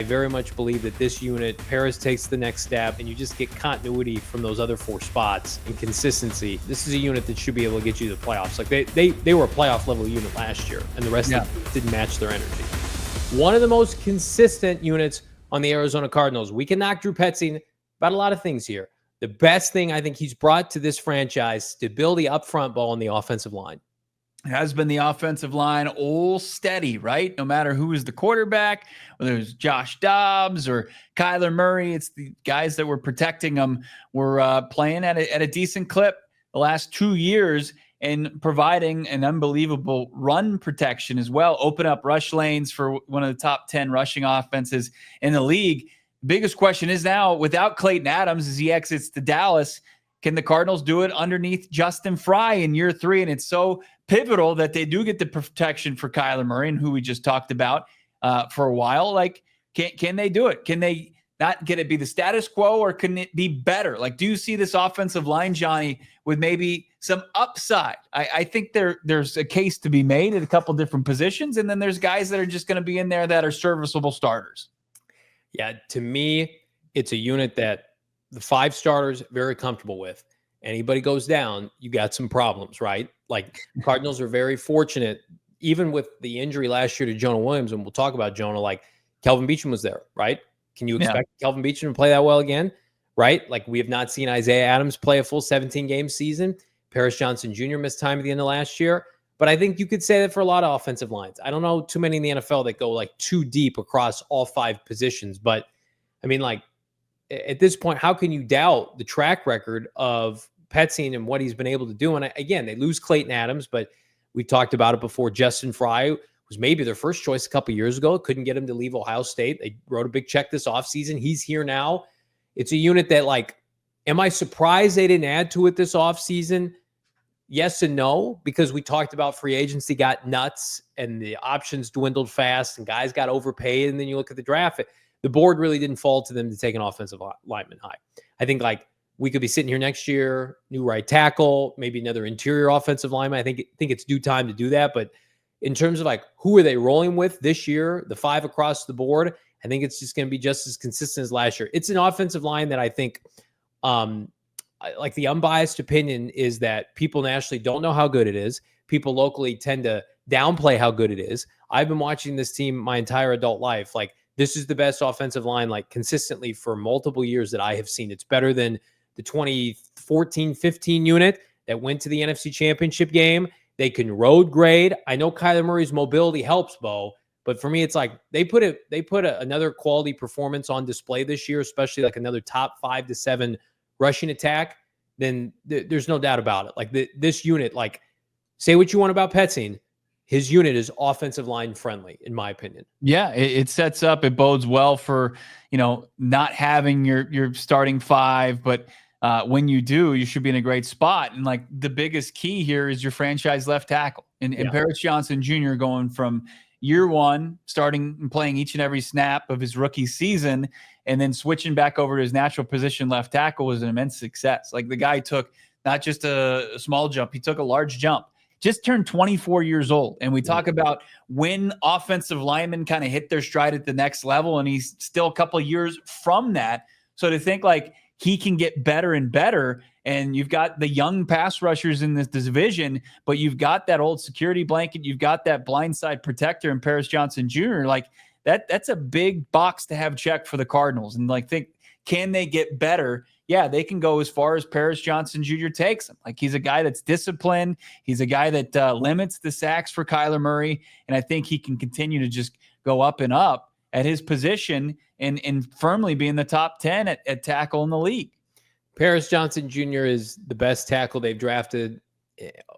very much believe that this unit, Paris takes the next step, and you just get continuity from those other 4 spots and consistency. This is a unit that should be able to get you to the playoffs. Like they were a playoff level unit last year, and the rest of them didn't match their energy. One of the most consistent units on the Arizona Cardinals. We can knock Drew Petzing about a lot of things here. The best thing I think he's brought to this franchise, stability up front ball on the offensive line. It has been the offensive line all steady, right? No matter who is the quarterback, whether it's Josh Dobbs or Kyler Murray, it's the guys that were protecting them were playing at a decent clip the last 2 years and providing an unbelievable run protection as well. Open up rush lanes for one of the top 10 rushing offenses in the league. The biggest question is now, without Clayton Adams as he exits to Dallas, can the Cardinals do it underneath Justin Fry in year 3? And it's so pivotal that they do get the protection for Kyler Murray, and who we just talked about for a while. Like, can they do it? Can they not get it be the status quo, or can it be better? Like, do you see this offensive line, Johnny, with maybe some upside? I think there's a case to be made at a couple different positions, and then there's guys that are just going to be in there that are serviceable starters. Yeah, to me, it's a unit that the 5 starters very comfortable with. Anybody goes down, you got some problems, right? Like, Cardinals are very fortunate, even with the injury last year to Jonah Williams, and we'll talk about Jonah, like Kelvin Beachum was there, right? Can you expect Kelvin Beachum to play that well again, right? Like, we have not seen Isaiah Adams play a full 17-game season. Paris Johnson Jr. missed time at the end of last year. But I think you could say that for a lot of offensive lines. I don't know too many in the NFL that go like too deep across all 5 positions. But, I mean, like, at this point, how can you doubt the track record of Petzing and what he's been able to do? And again, they lose Clayton Adams, but we talked about it before. Justin Fry was maybe their first choice a couple years ago. Couldn't get him to leave Ohio State. They wrote a big check this offseason. He's here now. It's a unit that, like, am I surprised they didn't add to it this offseason? Yes and no, because we talked about free agency got nuts and the options dwindled fast and guys got overpaid. And then you look at the draft, the board really didn't fall to them to take an offensive lineman high. I think, like, we could be sitting here next year, new right tackle, maybe another interior offensive lineman. I think it's due time to do that. But in terms of, like, who are they rolling with this year, the 5 across the board, I think it's just going to be just as consistent as last year. It's an offensive line that I think, like, the unbiased opinion is that people nationally don't know how good it is. People locally tend to downplay how good it is. I've been watching this team my entire adult life. Like, this is the best offensive line, like, consistently for multiple years that I have seen. It's better than the 2014-15 unit that went to the NFC Championship game. They can road grade. I know Kyler Murray's mobility helps, Bo, but for me, it's like they put another quality performance on display this year, especially like another top 5 to 7 rushing attack. Then there's no doubt about it. Like, this unit, like, say what you want about Petzing, his unit is offensive line friendly, in my opinion. Yeah, it sets up, it bodes well for, not having your starting 5, but when you do, you should be in a great spot. And, like, the biggest key here is your franchise left tackle. And Paris Johnson Jr. going from year 1, starting and playing each and every snap of his rookie season, and then switching back over to his natural position left tackle was an immense success. Like, the guy took not just a small jump, he took a large jump. Just turned 24 years old. And we talk about when offensive linemen kind of hit their stride at the next level, and he's still a couple of years from that. So to think, like, he can get better and better, and you've got the young pass rushers in this division, but you've got that old security blanket, you've got that blindside protector in Paris Johnson Jr. Like, that's a big box to have checked for the Cardinals. And, like, think, can they get better? Yeah, they can go as far as Paris Johnson Jr. takes them. Like, he's a guy that's disciplined. He's a guy that limits the sacks for Kyler Murray. And I think he can continue to just go up and up at his position and firmly be in the top 10 at tackle in the league. Paris Johnson Jr. is the best tackle they've drafted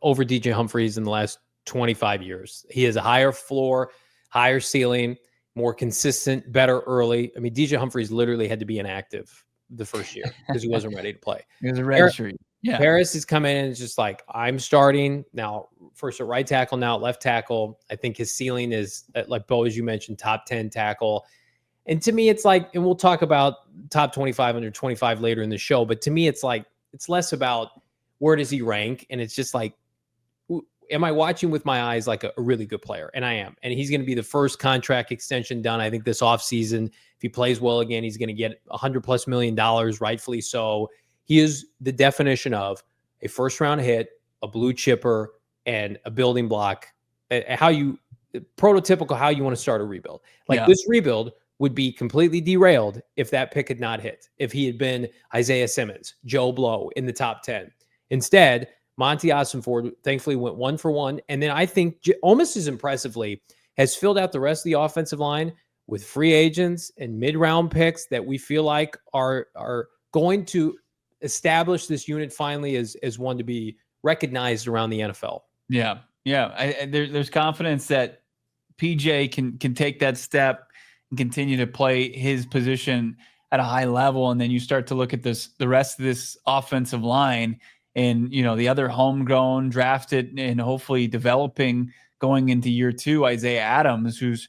over DJ Humphries in the last 25 years. He has a higher floor, higher ceiling, more consistent, better early. I mean, DJ Humphries literally had to be inactive the first year because he wasn't ready to play. He was a red shirt. Yeah. Paris is coming in and just like, I'm starting now, first at right tackle, now at left tackle. I think his ceiling is, like Bo, as you mentioned, top 10 tackle. And to me, it's like, and we'll talk about top 25 under 25 later in the show, but to me, it's like, it's less about where does he rank. And it's just like, am I watching with my eyes like a really good player? And I am. And he's going to be the first contract extension done, I think, this offseason. If he plays well again, he's going to get $100+ million, rightfully so. He is the definition of a first-round hit, a blue chipper, and a building block. Prototypical how you want to start a rebuild. This rebuild would be completely derailed if that pick had not hit. If he had been Isaiah Simmons, Joe Blow in the top 10. Instead, Monty Ossenford thankfully went 1 for 1. And then I think almost as impressively has filled out the rest of the offensive line with free agents and mid-round picks that we feel like are going to establish this unit finally as one to be recognized around the NFL. Yeah. There's confidence that PJ can take that step and continue to play his position at a high level. And then you start to look at the rest of this offensive line and, the other homegrown, drafted, and hopefully developing going into year 2, Isaiah Adams, who's,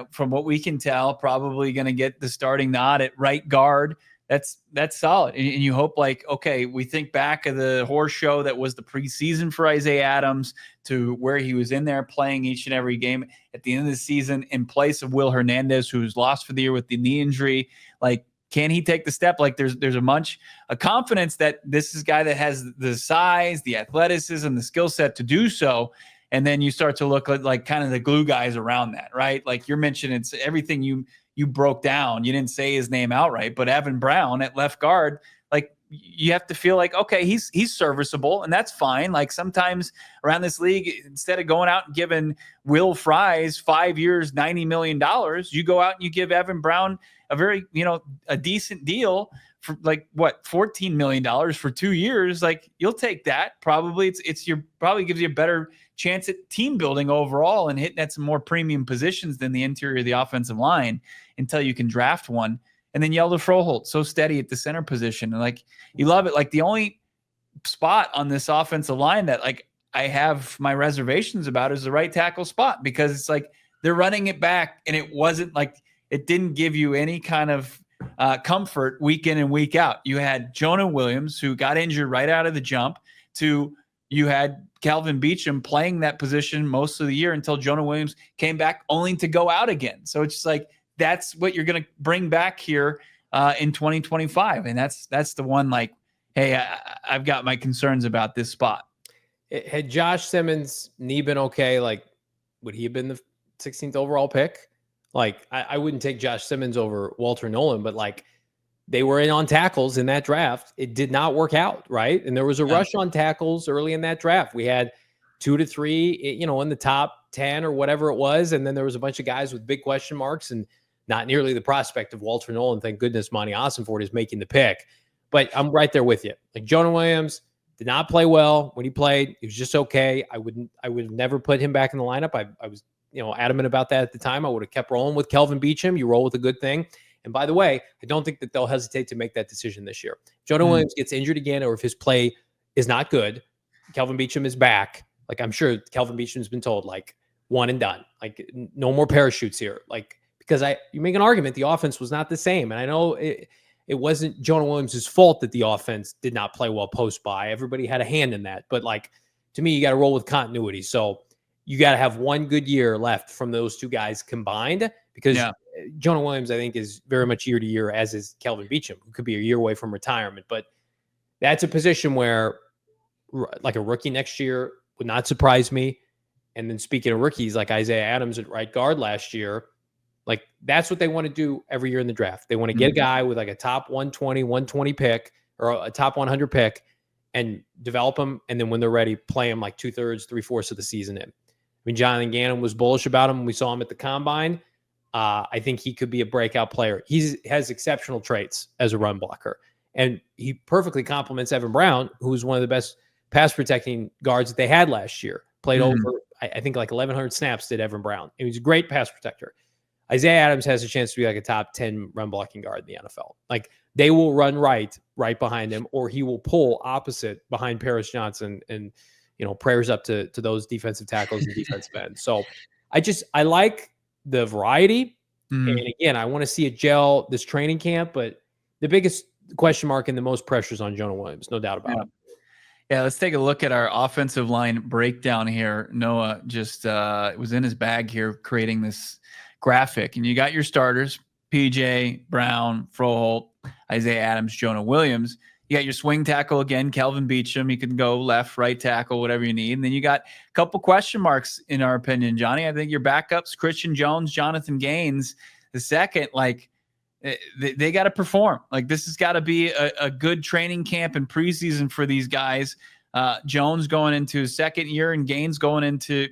from what we can tell, probably going to get the starting nod at right guard. That's solid. And you hope, okay, we think back of the horse show that was the preseason for Isaiah Adams to where he was in there playing each and every game at the end of the season in place of Will Hernandez, who's lost for the year with the knee injury. Can he take the step? There's a confidence that this is a guy that has the size, the athleticism, the skill set to do so. And then you start to look like kind of the glue guys around that, right? Like you're mentioning, it's everything you broke down. You didn't say his name outright, but Evan Brown at left guard, you have to feel like, okay, he's serviceable, and that's fine. Sometimes around this league, instead of going out and giving Will Fries 5 years, $90 million, you go out and you give Evan Brown a very, a decent deal for $14 million for 2 years. You'll take that. Probably probably gives you a better chance at team building overall and hitting at some more premium positions than the interior of the offensive line until you can draft one. And then Hjalte Froholdt, so steady at the center position. And you love it. The only spot on this offensive line that I have my reservations about is the right tackle spot, because it's they're running it back and it wasn't it didn't give you any kind of comfort week in and week out. You had Jonah Williams, who got injured right out of the jump, you had Calvin Beachum playing that position most of the year until Jonah Williams came back only to go out again. So it's just that's what you're going to bring back here in 2025. And that's the one hey, I've got my concerns about this spot. Had Josh Simmons' knee been okay, would he have been the 16th overall pick? I wouldn't take Josh Simmons over Walter Nolan, but they were in on tackles in that draft. It did not work out, right? And there was a rush on tackles early in that draft. We had 2 to 3, in the top 10 or whatever it was. And then there was a bunch of guys with big question marks and not nearly the prospect of Walter Nolan. Thank goodness Monty Ossenford is making the pick. But I'm right there with you. Jonah Williams did not play well when he played. He was just okay. I would never put him back in the lineup. I was adamant about that at the time. I would have kept rolling with Kelvin Beachum. You roll with a good thing. And by the way, I don't think that they'll hesitate to make that decision this year. Jonah Williams gets injured again, or if his play is not good, Kelvin Beachum is back. I'm sure Kelvin Beachum's been told, one and done. No more parachutes here. Because you make an argument the offense was not the same. And I know it wasn't Jonah Williams' fault that the offense did not play well post-bye. Everybody had a hand in that. But to me, you got to roll with continuity. So you got to have one good year left from those two guys combined, because Jonah Williams, I think, is very much year to year, as is Kelvin Beachum, who could be a year away from retirement. But that's a position where a rookie next year would not surprise me. And then speaking of rookies, Isaiah Adams at right guard last year, that's what they want to do every year in the draft. They want to get a guy with a top 120 pick or a top 100 pick and develop them. And then when they're ready, play them 2/3, 3/4 of the season in. Jonathan Gannon was bullish about him when we saw him at the combine. I think he could be a breakout player. He has exceptional traits as a run blocker. And he perfectly complements Evan Brown, who's one of the best pass protecting guards that they had last year. Played over, I think 1,100 snaps did Evan Brown. And he's a great pass protector. Isaiah Adams has a chance to be a top 10 run blocking guard in the NFL. They will run right behind him, or he will pull opposite behind Paris Johnson, and prayers up to those defensive tackles and defensive ends. So I like the variety. And again, I want to see it gel this training camp, but the biggest question mark and the most pressure is on Jonah Williams, no doubt about it. Yeah, let's take a look at our offensive line breakdown here. Noah just was in his bag here creating this graphic, and you got your starters: PJ, Brown, Froholdt, Isaiah Adams, Jonah Williams. You got your swing tackle again, Kelvin Beachum. You can go left, right tackle, whatever you need. And then you got a couple question marks, in our opinion, Johnny. I think your backups, Christian Jones, Jonathan Gaines, the second, like, they got to perform. Like, this has got to be a good training camp and preseason for these guys. Jones going into his second year and Gaines going into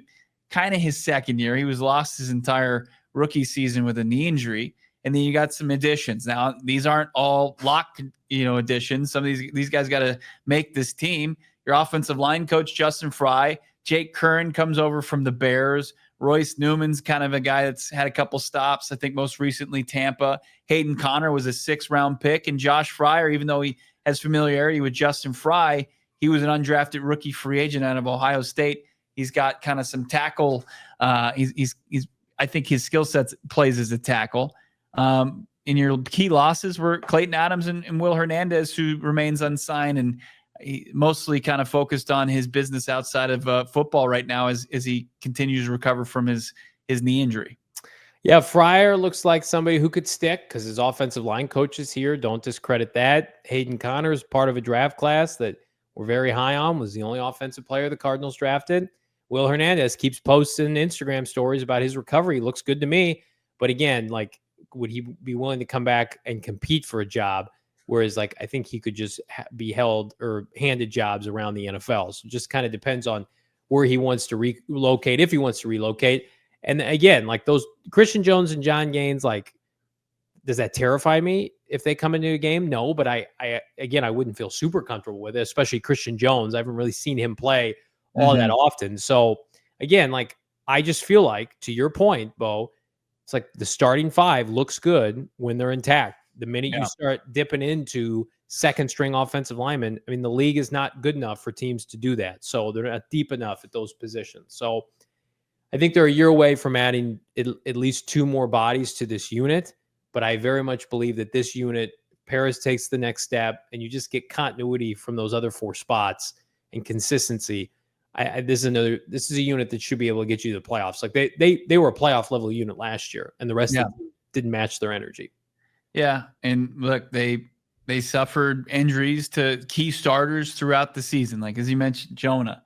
kind of his second year. He was lost his entire rookie season with a knee injury. And then you got some additions. Now, these aren't all lock, additions. Some of these guys got to make this team. Your offensive line coach, Justin Fry. Jake Curran comes over from the Bears. Royce Newman's kind of a guy that's had a couple stops. I think most recently Tampa. Hayden Connor was a 6th-round pick. And Josh Fryer, even though he has familiarity with Justin Fry, he was an undrafted rookie free agent out of Ohio State. He's got kind of some tackle. He's I think his skill set plays as a tackle. In your key losses were Clayton Adams and Will Hernandez, who remains unsigned and he mostly kind of focused on his business outside of football right now as he continues to recover from his knee injury. Yeah, Fryer looks like somebody who could stick because his offensive line coach is here. Don't discredit that. Hayden Connor is part of a draft class that we're very high on, was the only offensive player the Cardinals drafted. Will Hernandez keeps posting Instagram stories about his recovery. Looks good to me. But again, like, would he be willing to come back and compete for a job? Whereas, like, I think he could just be held or handed jobs around the NFL. So it just kind of depends on where he wants to relocate, if he wants to relocate. And again, like, those Christian Jones and John Gaines, like, does that terrify me if they come into a game? No, but I wouldn't feel super comfortable with it, especially Christian Jones. I haven't really seen him play all that often. So again, like, I just feel like, to your point, Bo, it's like the starting 5 looks good when they're intact. The minute you start dipping into second string offensive linemen, I mean, the league is not good enough for teams to do that. So they're not deep enough at those positions. So I think they're a year away from adding at least 2 more bodies to this unit. But I very much believe that this unit, Paris takes the next step and you just get continuity from those other 4 spots and consistency. This is a unit that should be able to get you to the playoffs. Like, they were a playoff level unit last year, and the rest of them didn't match their energy. Yeah, and look, they suffered injuries to key starters throughout the season, like, as you mentioned, Jonah,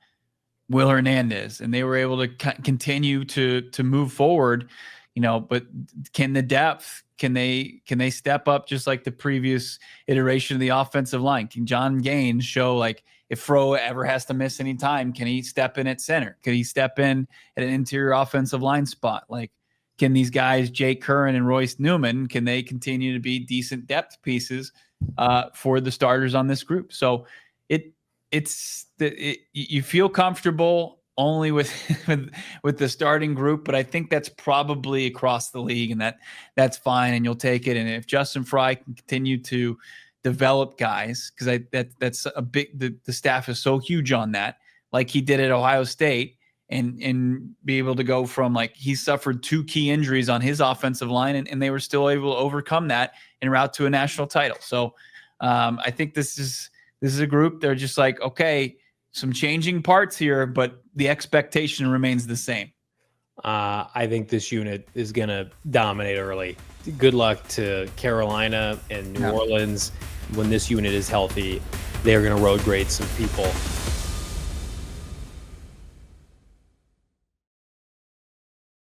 Will Hernandez, and they were able to continue to move forward. But can the depth? Can they step up just like the previous iteration of the offensive line? Can John Gaines show, like, if Fro ever has to miss any time, can he step in at center? Can he step in at an interior offensive line spot? Like, can these guys, Jake Curran and Royce Newman, can they continue to be decent depth pieces for the starters on this group? So you feel comfortable only with the starting group, but I think that's probably across the league, and that's fine, and you'll take it. And if Justin Fry can continue to develop guys, because that's a big, the staff is so huge on that, like he did at Ohio State, and be able to go from, like, he suffered 2 key injuries on his offensive line, and they were still able to overcome that en route to a national title. So I think this is a group. They're just like, okay, some changing parts here, but the expectation remains the same. I think this unit is going to dominate early. Good luck to Carolina and New Orleans. When this unit is healthy, they're going to road grade some people.